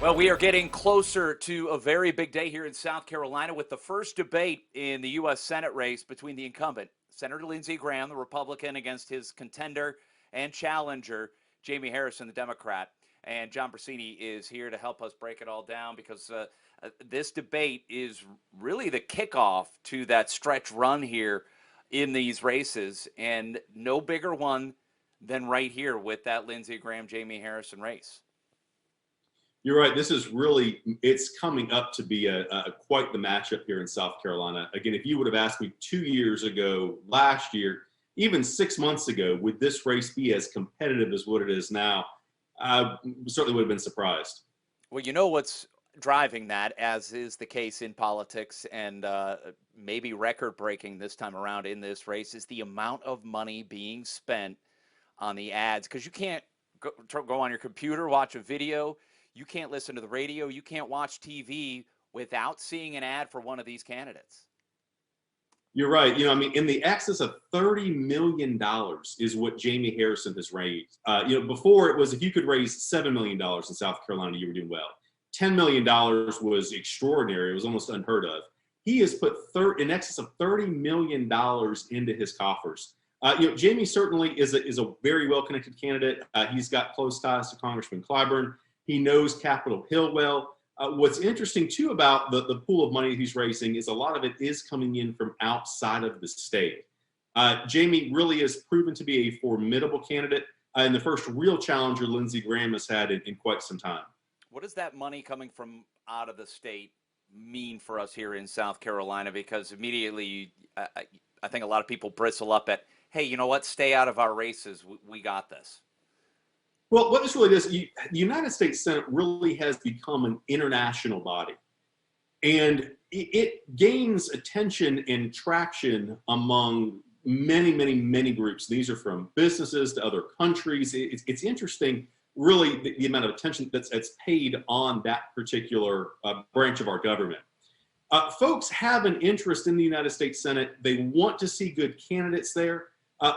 Well, we are getting closer to a very big day here in South Carolina with the first debate in the U.S. Senate race between the incumbent, Senator Lindsey Graham, the Republican, against his contender and challenger, Jamie Harrison, the Democrat. And John Brasini is here to help us break it all down because this debate is really the kickoff to that stretch run here in these races. And no bigger one than right here with that Lindsey Graham, Jamie Harrison race. You're right. This is really, it's coming up to be quite the matchup here in South Carolina. Again, if you would have asked me 2 years ago, last year, even 6 months ago, would this race be as competitive as what it is now? I certainly would have been surprised. Well, you know what's driving that, as is the case in politics and maybe record-breaking this time around in this race, is the amount of money being spent on the ads. Because you can't go on your computer, watch a video. You can't listen to the radio. You can't watch TV without seeing an ad for one of these candidates. You're right. In the excess of $30 million is what Jamie Harrison has raised. Before it was if you could raise $7 million in South Carolina, you were doing well. $10 million was extraordinary. It was almost unheard of. He has put in excess of $30 million into his coffers. Jamie certainly is a very well-connected candidate. He's got close ties to Congressman Clyburn. He knows Capitol Hill well. What's interesting, too, about the pool of money he's raising is a lot of it is coming in from outside of the state. Jamie really has proven to be a formidable candidate and the first real challenger Lindsey Graham has had in quite some time. What does that money coming from out of the state mean for us here in South Carolina? Because immediately I think a lot of people bristle up at, hey, you know what, stay out of our races. We got this. Well, what this really does, the United States Senate really has become an international body. And it gains attention and traction among many, many, many groups. These are from businesses to other countries. It's interesting, really, the amount of attention that's paid on that particular branch of our government. Folks have an interest in the United States Senate. They want to see good candidates there.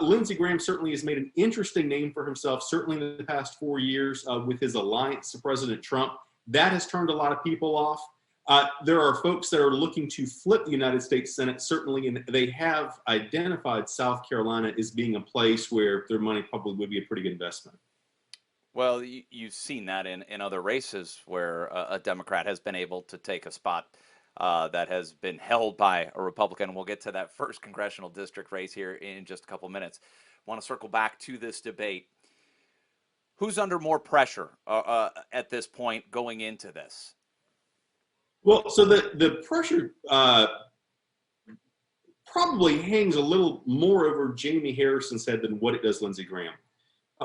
Lindsey Graham certainly has made an interesting name for himself, certainly in the past 4 years with his alliance to President Trump. That has turned a lot of people off. There are folks that are looking to flip the United States Senate, certainly, and they have identified South Carolina as being a place where their money probably would be a pretty good investment. Well, you've seen that in other races where a Democrat has been able to take a spot that has been held by a Republican. We'll get to that first congressional district race here in just a couple minutes. I want to circle back to this debate. Who's under more pressure at this point going into this? Well, so the pressure probably hangs a little more over Jamie Harrison's head than what it does Lindsey Graham.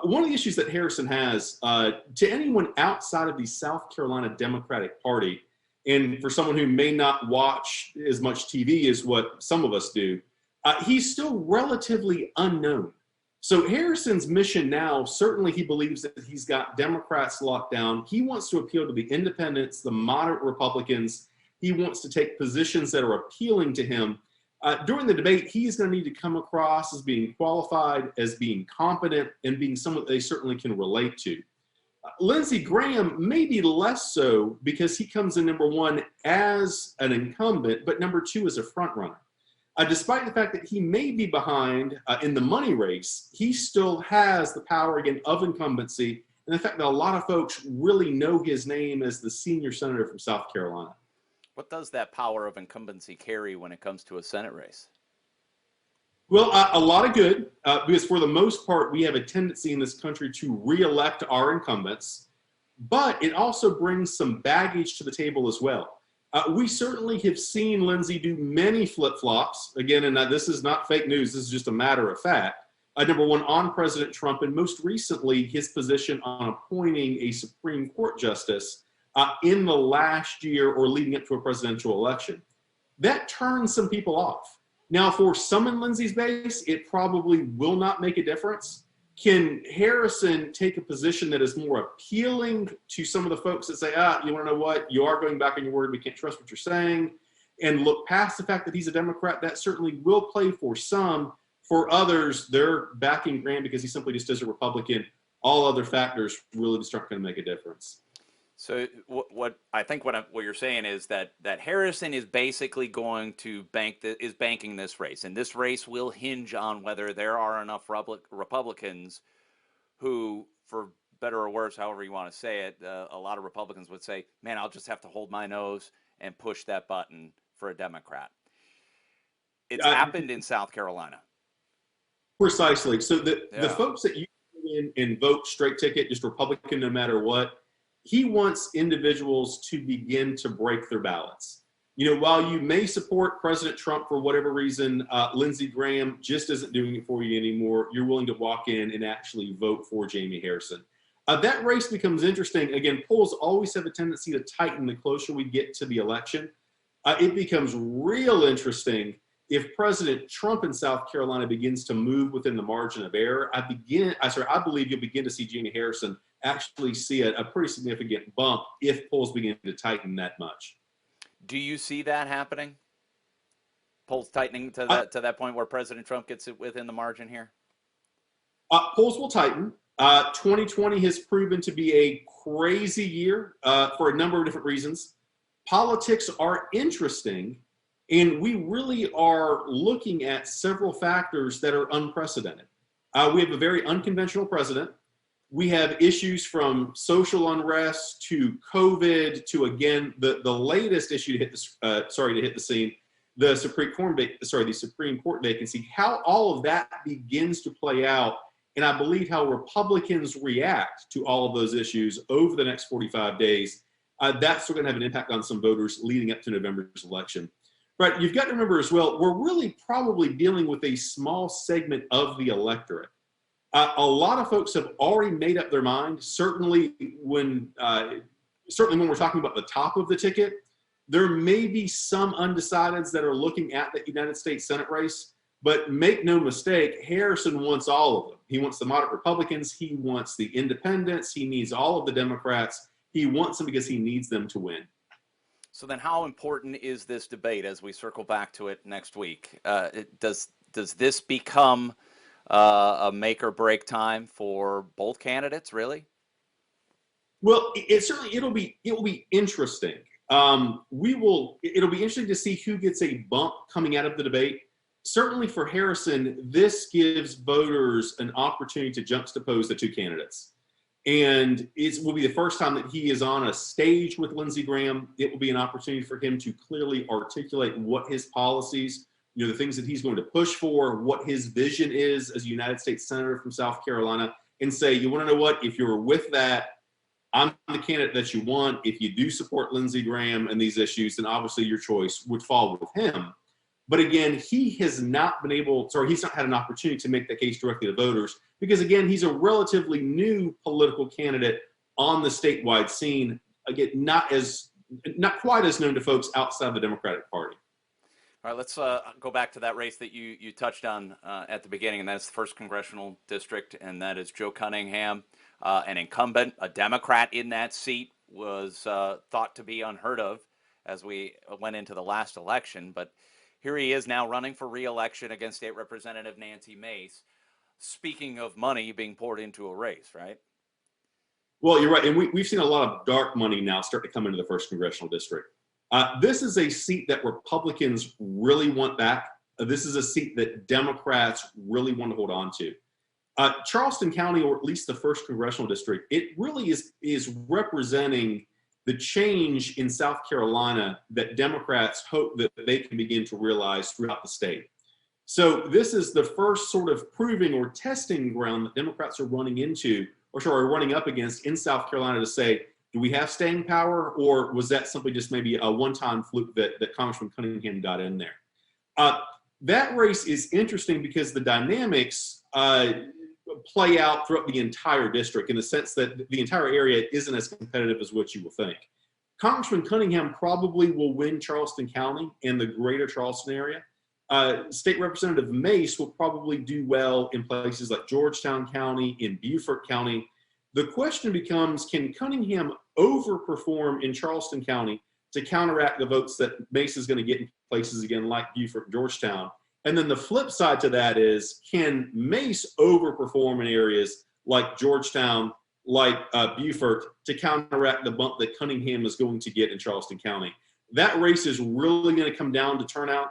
One of the issues that Harrison has to anyone outside of the South Carolina Democratic Party, and for someone who may not watch as much TV as what some of us do, he's still relatively unknown. So Harrison's mission now, certainly he believes that he's got Democrats locked down. He wants to appeal to the independents, the moderate Republicans. He wants to take positions that are appealing to him. During the debate, he's going to need to come across as being qualified, as being competent, and being someone that they certainly can relate to. Lindsey Graham may be less so because he comes in number one as an incumbent, but number two as a front runner. Despite the fact that he may be behind in the money race, he still has the power, again, of incumbency, and the fact that a lot of folks really know his name as the senior senator from South Carolina. What does that power of incumbency carry when it comes to a Senate race? Well, a lot of good, because for the most part, we have a tendency in this country to reelect our incumbents, but it also brings some baggage to the table as well. We certainly have seen Lindsey do many flip-flops. Again, and this is not fake news. This is just a matter of fact. Number one, on President Trump, and most recently, his position on appointing a Supreme Court justice in the last year or leading up to a presidential election. That turns some people off. Now, for some in Lindsey's base, it probably will not make a difference. Can Harrison take a position that is more appealing to some of the folks that say, you want to know what? You are going back on your word. We can't trust what you're saying. And look past the fact that he's a Democrat. That certainly will play for some. For others, they're backing Graham because he simply just is a Republican. All other factors really just aren't going to make a difference. So what I think what you're saying is that Harrison is basically going to banking this race, and this race will hinge on whether there are enough Republicans who, for better or worse, however you want to say it, a lot of Republicans would say, "Man, I'll just have to hold my nose and push that button for a Democrat." It's Uh, happened in South Carolina. Precisely. So the Yeah. folks that you go in and vote straight ticket, just Republican no matter what, he wants individuals to begin to break their ballots. You know, while you may support President Trump for whatever reason, Lindsey Graham just isn't doing it for you anymore. You're willing to walk in and actually vote for Jamie Harrison. That race becomes interesting. Again, polls always have a tendency to tighten the closer we get to the election. It becomes real interesting if President Trump in South Carolina begins to move within the margin of error. I believe you'll begin to see Jamie Harrison actually see a pretty significant bump if polls begin to tighten that much. Do you see that happening? Polls tightening to that point where President Trump gets it within the margin here? Polls will tighten. 2020 has proven to be a crazy year for a number of different reasons. Politics are interesting, and we really are looking at several factors that are unprecedented. We have a very unconventional president. We have issues from social unrest to COVID to, again, the latest issue to hit the scene, the Supreme Court vacancy. How all of that begins to play out, and I believe how Republicans react to all of those issues over the next 45 days. That's going to have an impact on some voters leading up to November's election. But you've got to remember as well, we're really probably dealing with a small segment of the electorate. A lot of folks have already made up their mind. Certainly when we're talking about the top of the ticket, there may be some undecideds that are looking at the United States Senate race. But make no mistake, Harrison wants all of them. He wants the moderate Republicans. He wants the independents. He needs all of the Democrats. He wants them because he needs them to win. So then how important is this debate as we circle back to it next week? Does this become a make or break time for both candidates, really? Well, it'll be interesting. It'll be interesting to see who gets a bump coming out of the debate. Certainly for Harrison, this gives voters an opportunity to juxtapose the two candidates. And it will be the first time that he is on a stage with Lindsey Graham. It will be an opportunity for him to clearly articulate what his policies, the things that he's going to push for, what his vision is as a United States Senator from South Carolina, and say, you want to know what? If you're with that, I'm the candidate that you want. If you do support Lindsey Graham and these issues, then obviously your choice would fall with him. But again, he's not had an opportunity to make that case directly to voters because, again, he's a relatively new political candidate on the statewide scene. Again, not quite as known to folks outside the Democratic Party. All right, let's go back to that race that you touched on at the beginning, and that's the 1st Congressional District, and that is Joe Cunningham, an incumbent, a Democrat in that seat, was thought to be unheard of as we went into the last election, but here he is now running for re-election against State Representative Nancy Mace. Speaking of money being poured into a race, right? Well, you're right. And we've seen a lot of dark money now start to come into the 1st Congressional District. This is a seat that Republicans really want back. This is a seat that Democrats really want to hold on to. Charleston County, or at least the 1st Congressional District, it really is representing the change in South Carolina that Democrats hope that they can begin to realize throughout the state. So this is the first sort of proving or testing ground that Democrats are running up against in South Carolina to say, do we have staying power, or was that simply just maybe a one-time fluke that Congressman Cunningham got in there? That race is interesting because the dynamics play out throughout the entire district in the sense that the entire area isn't as competitive as what you will think. Congressman Cunningham probably will win Charleston County and the greater Charleston area. State Representative Mace will probably do well in places like Georgetown County, in Beaufort County. The question becomes, can Cunningham overperform in Charleston County to counteract the votes that Mace is going to get in places again like Beaufort and Georgetown? And then the flip side to that is, can Mace overperform in areas like Georgetown, like Beaufort to counteract the bump that Cunningham is going to get in Charleston County. That race is really going to come down to turnout.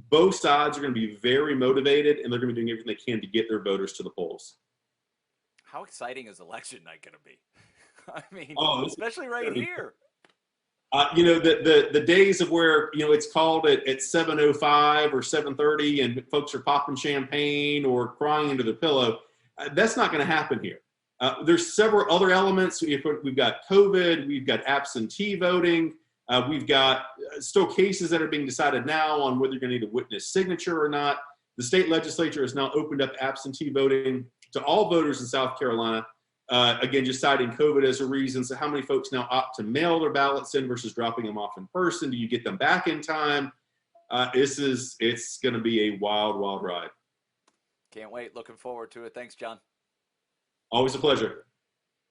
Both sides are going to be very motivated, and they're going to be doing everything they can to get their voters to the polls. How exciting is election night going to be? I mean, Oh, especially right here. The days of where, it's called at 7:05 or 7:30 and folks are popping champagne or crying into their pillow, that's not going to happen here. There's several other elements. We've got COVID, we've got absentee voting, we've got still cases that are being decided now on whether you're going to need a witness signature or not. The state legislature has now opened up absentee voting to all voters in South Carolina. Again, just citing COVID as a reason. So how many folks now opt to mail their ballots in versus dropping them off in person? Do you get them back in time? It's going to be a wild, wild ride. Can't wait. Looking forward to it. Thanks, John. Always a pleasure.